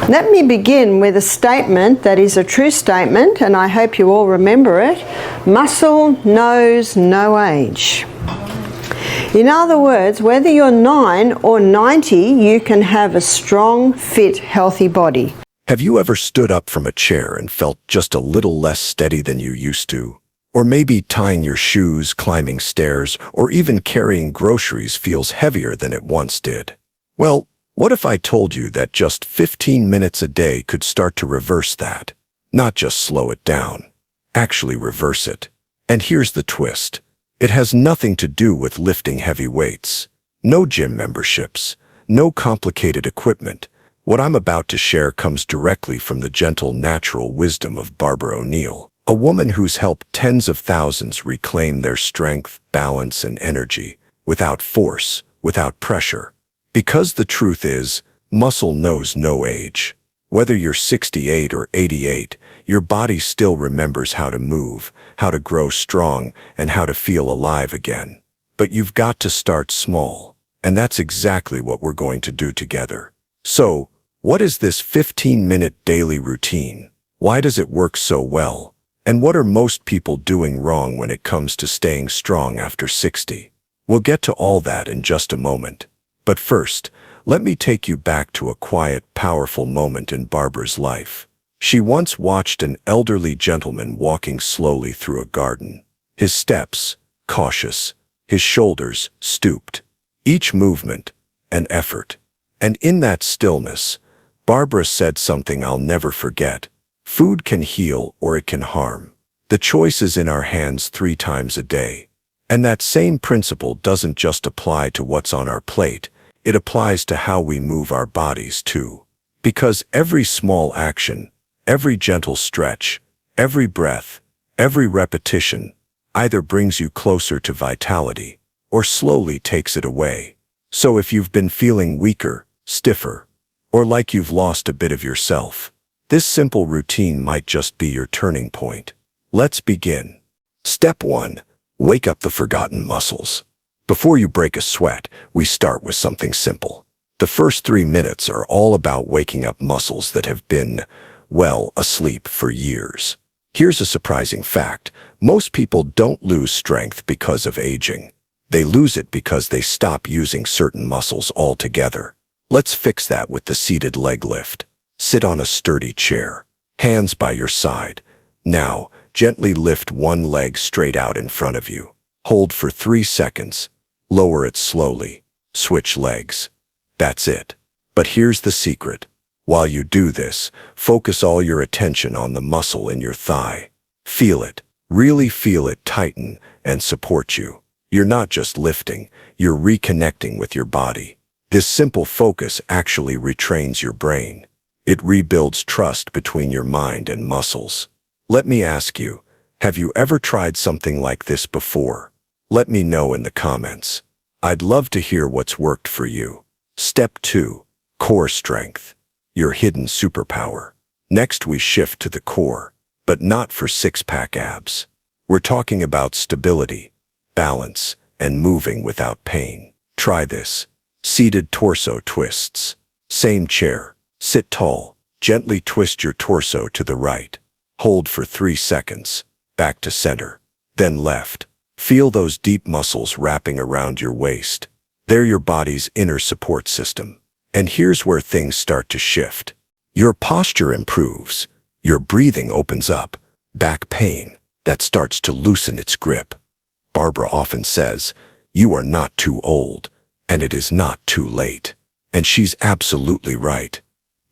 Let me begin with a statement that is a true statement, and I hope you all remember it. Muscle knows no age. In other words, whether you're 9 or 90, you can have a strong, fit, healthy body. Have you ever stood up from a chair and felt just a little less steady than you used to? Or maybe tying your shoes, climbing stairs, or even carrying groceries feels heavier than it once did? Well, what if I told you that just 15 minutes a day could start to reverse that? Not just slow it down, actually reverse it. And here's the twist. It has nothing to do with lifting heavy weights. No gym memberships, no complicated equipment. What I'm about to share comes directly from the gentle, natural wisdom of Barbara O'Neill, a woman who's helped tens of thousands reclaim their strength, balance, and energy, without force, without pressure. Because the truth is, muscle knows no age. Whether you're 68 or 88, your body still remembers how to move, how to grow strong, and how to feel alive again. But you've got to start small, and that's exactly what we're going to do together. So, what is this 15-minute daily routine? Why does it work so well? And what are most people doing wrong when it comes to staying strong after 60? We'll get to all that in just a moment. But first, let me take you back to a quiet, powerful moment in Barbara's life. She once watched an elderly gentleman walking slowly through a garden. His steps, cautious, his shoulders stooped. Each movement, an effort. And in that stillness, Barbara said something I'll never forget. Food can heal or it can harm. The choice is in our hands 3 times a day. And that same principle doesn't just apply to what's on our plate. It applies to how we move our bodies too. Because every small action, every gentle stretch, every breath, every repetition either brings you closer to vitality or slowly takes it away. So if you've been feeling weaker, stiffer, or like you've lost a bit of yourself, this simple routine might just be your turning point. Let's begin. Step 1. Wake up the forgotten muscles. Before you break a sweat, we start with something simple. The first 3 minutes are all about waking up muscles that have been, well, asleep for years. Here's a surprising fact. Most people don't lose strength because of aging. They lose it because they stop using certain muscles altogether. Let's fix that with the seated leg lift. Sit on a sturdy chair, hands by your side. Now, gently lift one leg straight out in front of you. Hold for 3 seconds. Lower it slowly. Switch legs. That's it. But here's the secret. While you do this, focus all your attention on the muscle in your thigh. Feel it. Really feel it tighten and support you. You're not just lifting, you're reconnecting with your body. This simple focus actually retrains your brain. It rebuilds trust between your mind and muscles. Let me ask you, have you ever tried something like this before? Let me know in the comments. I'd love to hear what's worked for you. Step 2. Core strength. Your hidden superpower. Next we shift to the core, but not for six-pack abs. We're talking about stability, balance, and moving without pain. Try this. Seated torso twists. Same chair. Sit tall. Gently twist your torso to the right. Hold for 3 seconds. Back to center. Then left. Feel those deep muscles wrapping around your waist. They're your body's inner support system. And here's where things start to shift. Your posture improves. Your breathing opens up. Back pain, that starts to loosen its grip. Barbara often says, "You are not too old, and it is not too late." And she's absolutely right.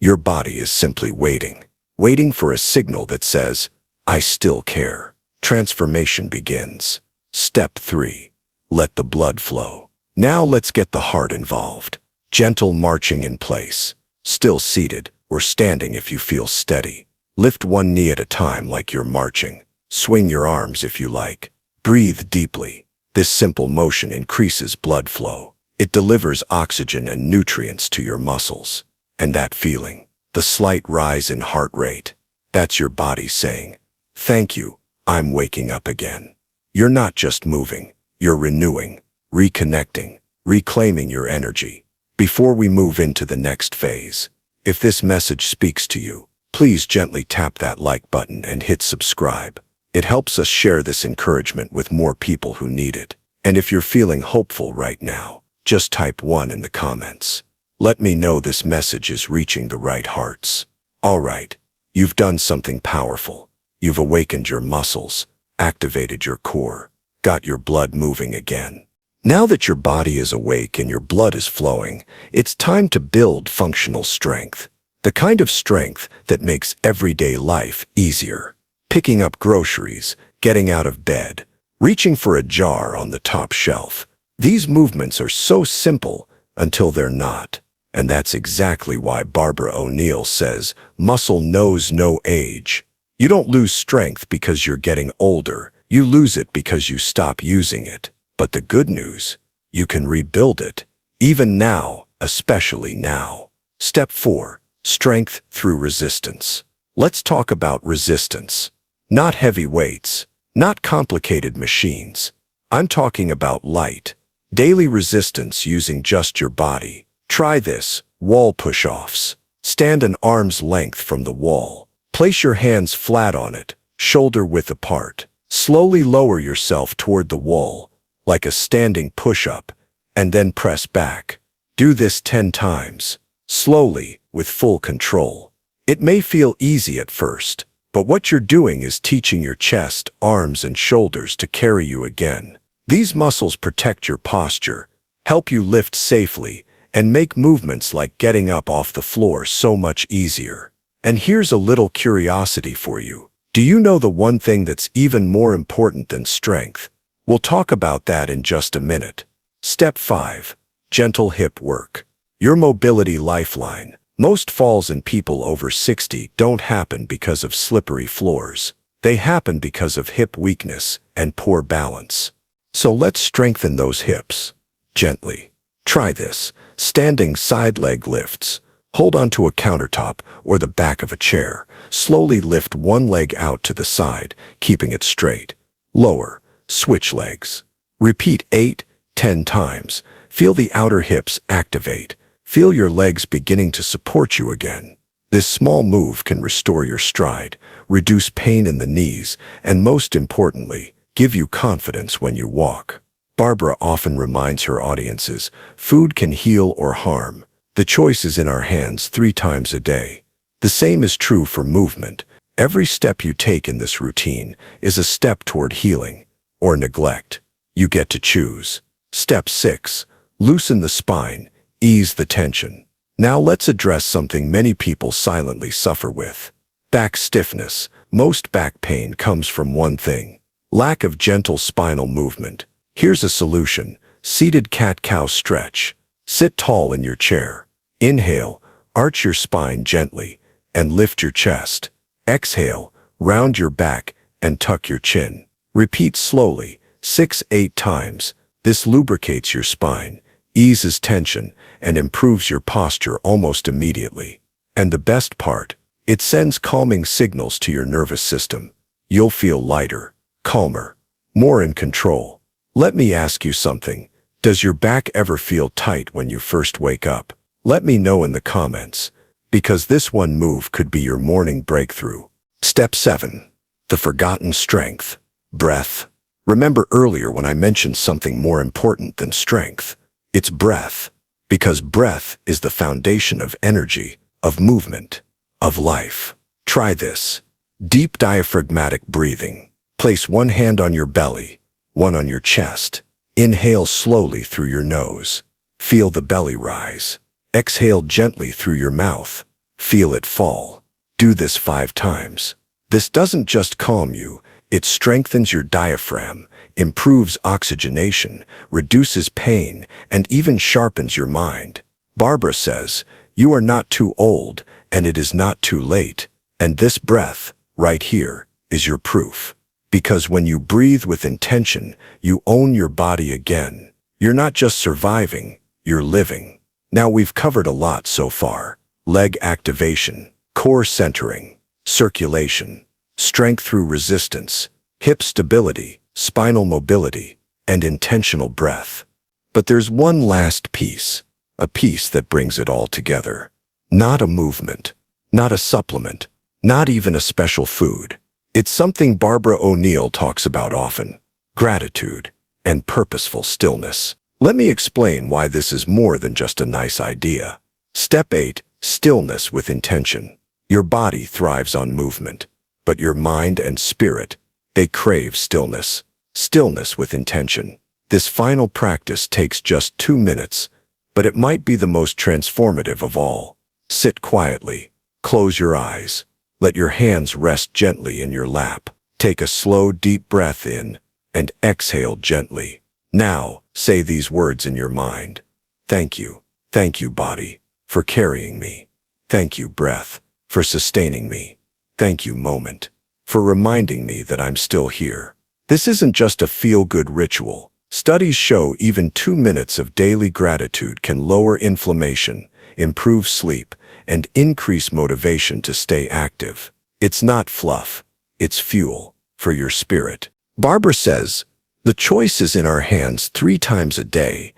Your body is simply waiting for a signal that says, "I still care." Transformation begins. Step 3. Let the blood flow. Now let's get the heart involved. Gentle marching in place. Still seated or standing if you feel steady. Lift one knee at a time like you're marching. Swing your arms if you like. Breathe deeply. This simple motion increases blood flow. It delivers oxygen and nutrients to your muscles. And that feeling, the slight rise in heart rate, that's your body saying, "Thank you, I'm waking up again." You're not just moving, you're renewing, reconnecting, reclaiming your energy. Before we move into the next phase, If this message speaks to you, please gently tap that like button and hit subscribe. It helps us share this encouragement with more people who need it. And if you're feeling hopeful right now, just type 1 in the comments. Let me know this message is reaching the right hearts. All right, you've done something powerful. You've awakened your muscles, activated your core, got your blood moving again. Now that your body is awake and your blood is flowing, it's time to build functional strength. The kind of strength that makes everyday life easier. Picking up groceries, getting out of bed, reaching for a jar on the top shelf. These movements are so simple until they're not. And that's exactly why Barbara O'Neill says, muscle knows no age. You don't lose strength because you're getting older. You lose it because you stop using it. But the good news, you can rebuild it. Even now, especially now. Step 4. Strength through resistance. Let's talk about resistance. Not heavy weights, not complicated machines. I'm talking about light, daily resistance using just your body. Try this, wall push-offs. Stand an arm's length from the wall. Place your hands flat on it, shoulder width apart. Slowly lower yourself toward the wall, like a standing push-up, and then press back. Do this 10 times, slowly, with full control. It may feel easy at first, but what you're doing is teaching your chest, arms, and shoulders to carry you again. These muscles protect your posture, help you lift safely, and make movements like getting up off the floor so much easier. And here's a little curiosity for you. Do you know the one thing that's even more important than strength? We'll talk about that in just a minute. Step 5. Gentle hip work. Your mobility lifeline. Most falls in people over 60 don't happen because of slippery floors. They happen because of hip weakness and poor balance. So let's strengthen those hips. Gently. Try this. Standing side leg lifts. Hold onto a countertop or the back of a chair. Slowly lift one leg out to the side, keeping it straight. Lower. Switch legs. Repeat 8-10 times. Feel the outer hips activate. Feel your legs beginning to support you again. This small move can restore your stride, reduce pain in the knees, and most importantly, give you confidence when you walk. Barbara often reminds her audiences, food can heal or harm. The choice is in our hands 3 times a day. The same is true for movement. Every step you take in this routine is a step toward healing or neglect. You get to choose. Step 6. Loosen the spine, ease the tension. Now let's address something many people silently suffer with. Back stiffness. Most back pain comes from one thing: lack of gentle spinal movement. Here's a solution. Seated cat-cow stretch. Sit tall in your chair. Inhale, arch your spine gently, and lift your chest. Exhale, round your back and tuck your chin. Repeat slowly, 6-8 times. This lubricates your spine, eases tension, and improves your posture almost immediately. And the best part, it sends calming signals to your nervous system. You'll feel lighter, calmer, more in control. Let me ask you something. Does your back ever feel tight when you first wake up? Let me know in the comments, because this one move could be your morning breakthrough. Step 7. The forgotten strength. Breath. Remember earlier when I mentioned something more important than strength? It's breath. Because breath is the foundation of energy, of movement, of life. Try this. Deep diaphragmatic breathing. Place one hand on your belly, one on your chest. Inhale slowly through your nose. Feel the belly rise. Exhale gently through your mouth. Feel it fall. Do this 5 times. This doesn't just calm you, it strengthens your diaphragm, improves oxygenation, reduces pain, and even sharpens your mind. Barbara says, you are not too old, and it is not too late. And this breath, right here, is your proof. Because when you breathe with intention, you own your body again. You're not just surviving, you're living. Now we've covered a lot so far. Leg activation, core centering, circulation, strength through resistance, hip stability, spinal mobility, and intentional breath. But there's one last piece, a piece that brings it all together. Not a movement, not a supplement, not even a special food. It's something Barbara O'Neill talks about often: gratitude and purposeful stillness. Let me explain why this is more than just a nice idea. Step 8. Stillness with intention. Your body thrives on movement, but your mind and spirit, they crave stillness. Stillness with intention. This final practice takes just 2 minutes, but it might be the most transformative of all. Sit quietly. Close your eyes. Let your hands rest gently in your lap. Take a slow, deep breath in and exhale gently. Now, say these words in your mind. Thank you. Thank you, body, for carrying me. Thank you, breath, for sustaining me. Thank you, moment, for reminding me that I'm still here. This isn't just a feel-good ritual. Studies show even 2 minutes of daily gratitude can lower inflammation, improve sleep, and increase motivation to stay active. It's not fluff. It's fuel for your spirit. Barbara says, the choice is in our hands 3 times a day.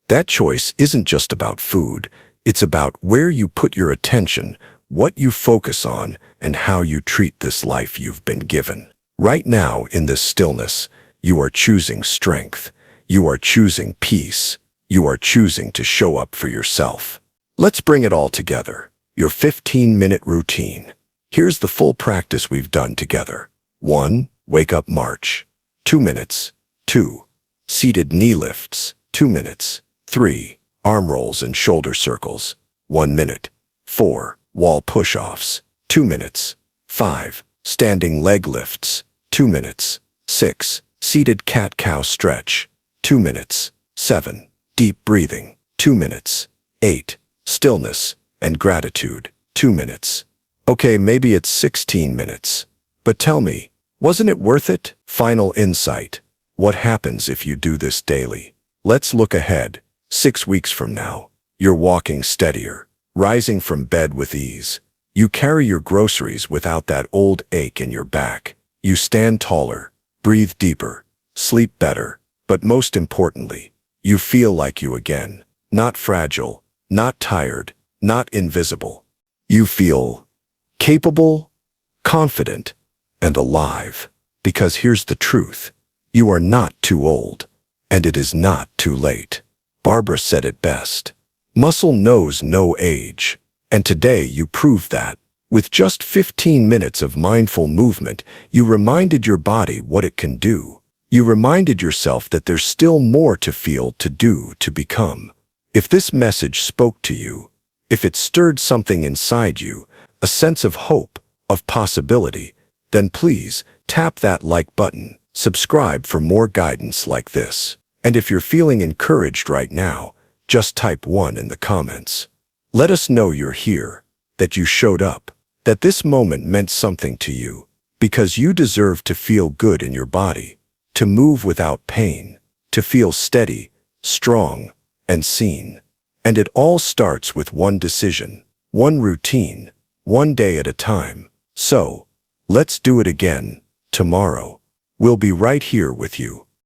That choice isn't just about food. It's about where you put your attention, what you focus on, and how you treat this life you've been given. Right now, in this stillness, you are choosing strength. You are choosing peace. You are choosing to show up for yourself. Let's bring it all together. Your 15-minute routine. Here's the full practice we've done together. 1. Wake up march. 2 minutes. 2. Seated knee lifts. 2 minutes. 3. Arm rolls and shoulder circles. 1 minute. 4. Wall push-offs. 2 minutes. 5. Standing leg lifts. 2 minutes. 6. Seated cat-cow stretch. 2 minutes. 7. Deep breathing. 2 minutes. 8. Stillness and gratitude. 2 minutes. Okay, maybe it's 16 minutes. But tell me, wasn't it worth it? Final insight. What happens if you do this daily? Let's look ahead. 6 weeks from now, you're walking steadier, rising from bed with ease. You carry your groceries without that old ache in your back. You stand taller, breathe deeper, sleep better, but most importantly, you feel like you again. Not fragile, not tired, not invisible. You feel capable, confident, and alive. Because here's the truth. You are not too old, and it is not too late. Barbara said it best. Muscle knows no age. And today you proved that. With just 15 minutes of mindful movement, you reminded your body what it can do. You reminded yourself that there's still more to feel, to do, to become. If this message spoke to you, if it stirred something inside you, a sense of hope, of possibility, then please tap that like button, subscribe for more guidance like this. And if you're feeling encouraged right now, just type 1 in the comments. Let us know you're here, that you showed up, that this moment meant something to you, because you deserve to feel good in your body, to move without pain, to feel steady, strong, and seen. And it all starts with one decision, one routine, one day at a time. So, let's do it again, tomorrow. We'll be right here with you.